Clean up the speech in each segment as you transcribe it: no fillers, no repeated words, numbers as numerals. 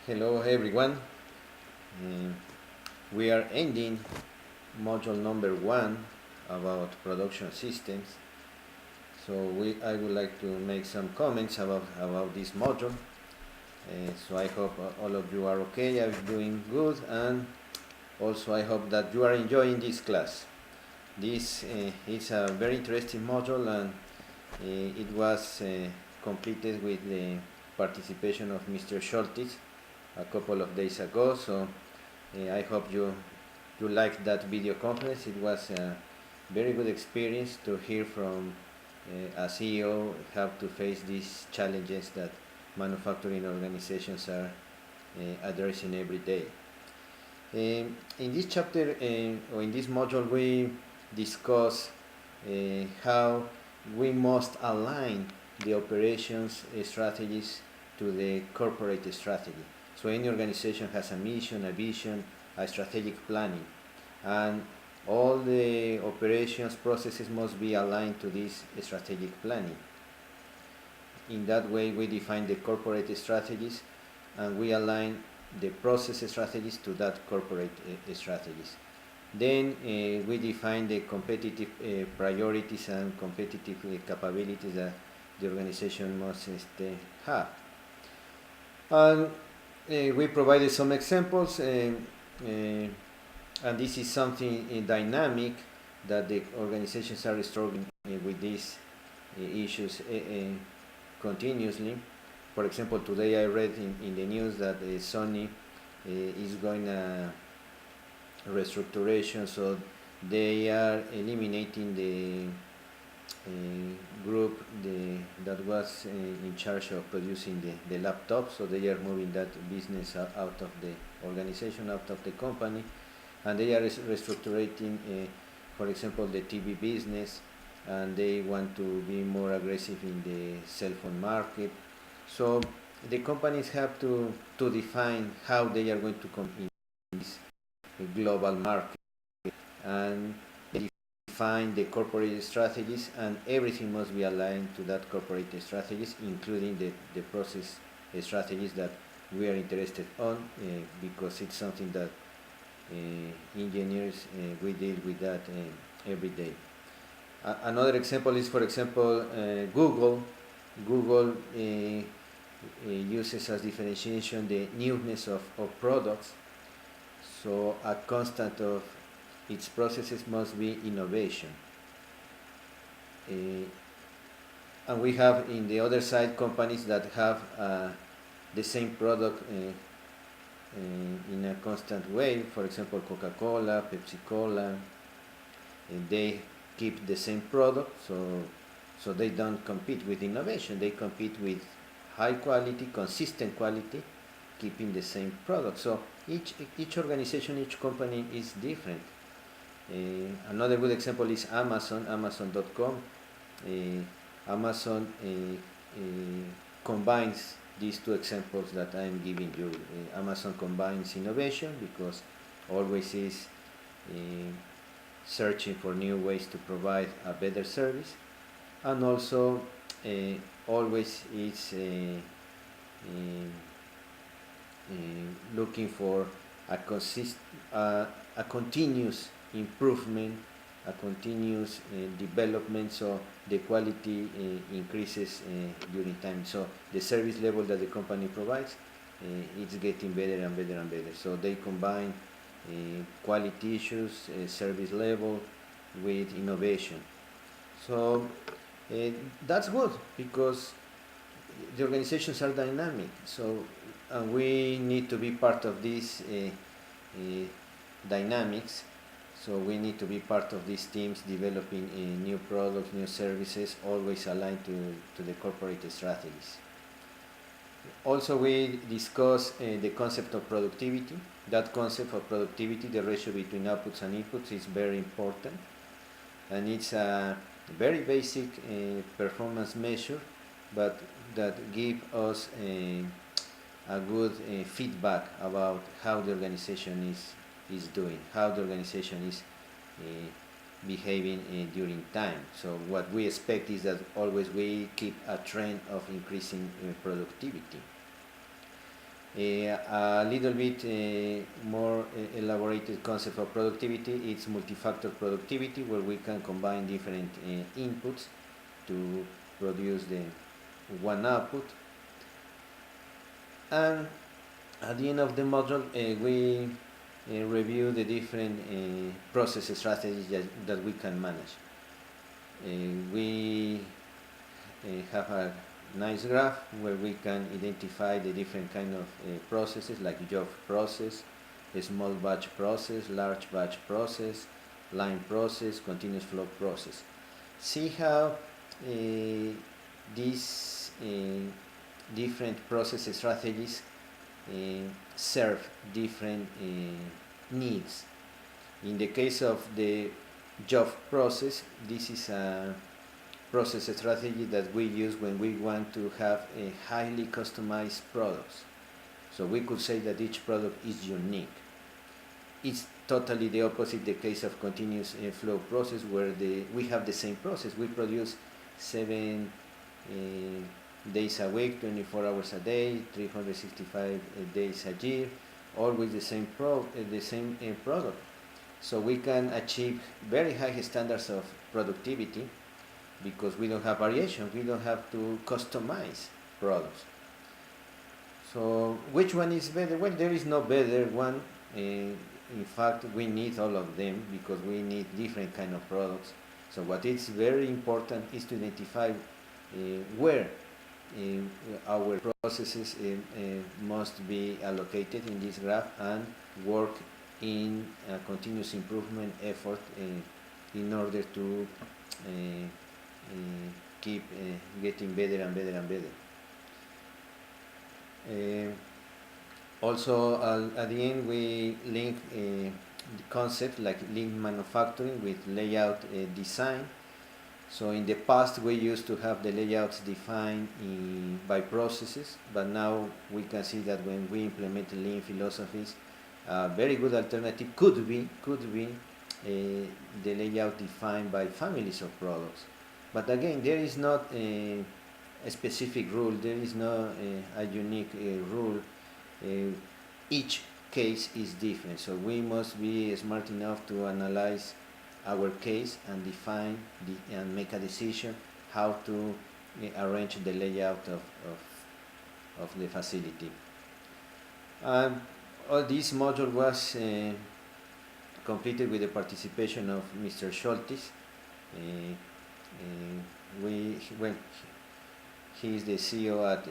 Hello everyone. Uh, we are ending module number 1 about production systems. I would like to make some comments about this module. So I hope all of you are okay, are doing good, and also I hope that you are enjoying this class. This is a very interesting module, and it was completed with the participation of Mr. Scholtis a couple of days ago. So I hope you liked that video conference. It was a very good experience to hear from a CEO how to face these challenges that manufacturing organizations are addressing every day. In this chapter or in this module, we discuss how we must align the operations strategies to the corporate strategy. So any organization has a mission, a vision, a strategic planning, and all the operations processes must be aligned to this strategic planning. In that way, we define the corporate strategies and we align the process strategies to that corporate strategies. Then we define the competitive priorities and competitive capabilities that the organization must have. And we provided some examples, and this is something dynamic that the organizations are struggling with these issues continuously. For example, today I read in the news that Sony is going a restructuration, so they are eliminating the group that was in charge of producing the laptop, so they are moving that business out of the organization, out of the company, and they are restructuring, for example, the TV business, and they want to be more aggressive in the cell phone market. So the companies have to define how they are going to compete in this global market, and define the corporate strategies, and everything must be aligned to that corporate strategies, including the process strategies that we are interested on, because it's something that engineers we deal with that every day. Another example is, for example, Google. Google uses as differentiation the newness of products. So a constant of its processes must be innovation. And we have in the other side companies that have the same product in a constant way. For example, Coca-Cola, Pepsi-Cola, they keep the same product, so they don't compete with innovation. They compete with high quality, consistent quality, keeping the same product. So each organization, each company is different. Another good example is Amazon, Amazon.com. Amazon combines these two examples that I'm giving you. Amazon combines innovation because always is searching for new ways to provide a better service, and also always is looking for a continuous improvement, a continuous development, so the quality increases during time. So the service level that the company provides, it's getting better and better and better. So they combine quality issues, service level with innovation. So that's good because the organizations are dynamic. So we need to be part of these dynamics. So we need to be part of these teams developing new products, new services, always aligned to the corporate strategies. Also, we discuss the concept of productivity. That concept of productivity, the ratio between outputs and inputs, is very important, and it's a very basic performance measure, but that give us a good feedback about how the organization is doing, how the organization is behaving during time. So what we expect is that always we keep a trend of increasing productivity. A little bit more elaborated concept of productivity, it's multi-factor productivity, where we can combine different inputs to produce the one output. And at the end of the module, we review the different process strategies that we can manage. We have a nice graph where we can identify the different kind of processes, like job process, a small batch process, large batch process, line process, continuous flow process. See how these different process strategies serve different needs. In the case of the job process, this is a process strategy that we use when we want to have a highly customized products. So we could say that each product is unique. It's totally the opposite the case of continuous flow process, where we have the same process. We produce 7 days a week, 24 hours a day, 365 days a year, all with the same product. So we can achieve very high standards of productivity because we don't have variation, we don't have to customize products. So which one is better? Well, there is no better one. In fact, we need all of them because we need different kind of products. So what is very important is to identify where our processes must be allocated in this graph and work in a continuous improvement effort in order to keep getting better and better and better. Also, at the end, we link the concept like lean manufacturing with layout design. So in the past, we used to have the layouts defined by processes, but now we can see that when we implement lean philosophies, a very good alternative could be the layout defined by families of products. But again, there is not a specific rule, there is no a unique rule. Each case is different, so we must be smart enough to analyze our case and define and make a decision how to arrange the layout of the facility. All this module was completed with the participation of Mr. Scholtis. He is the CEO at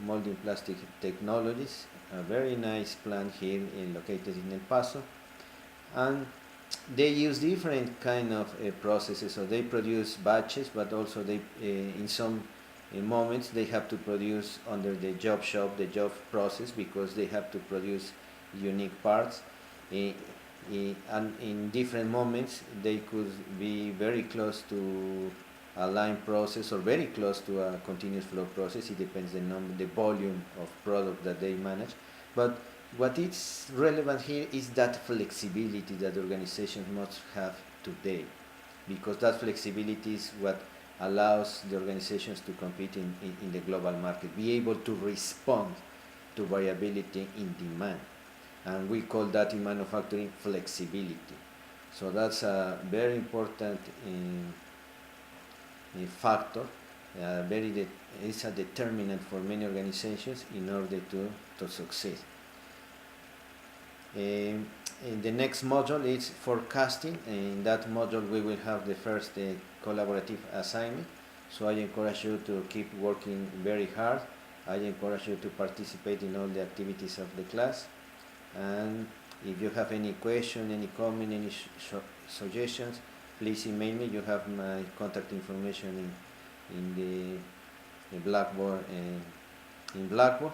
Molding Plastic Technologies, a very nice plant here located in El Paso, and they use different kind of processes. So they produce batches, but also they in some moments they have to produce under the job shop, the job process, because they have to produce unique parts. And in different moments they could be very close to a line process or very close to a continuous flow process. It depends on the volume of product that they manage. But what is relevant here is that flexibility that organizations must have today, because that flexibility is what allows the organizations to compete in the global market, be able to respond to variability in demand. And we call that in manufacturing flexibility. So that's a very important factor. It's a determinant for many organizations in order to succeed. In the next module is forecasting. In that module we will have the first collaborative assignment. So I encourage you to keep working very hard. I encourage you to participate in all the activities of the class. And if you have any question, any comment, any suggestions, please email me. You have my contact information in the Blackboard. In Blackboard.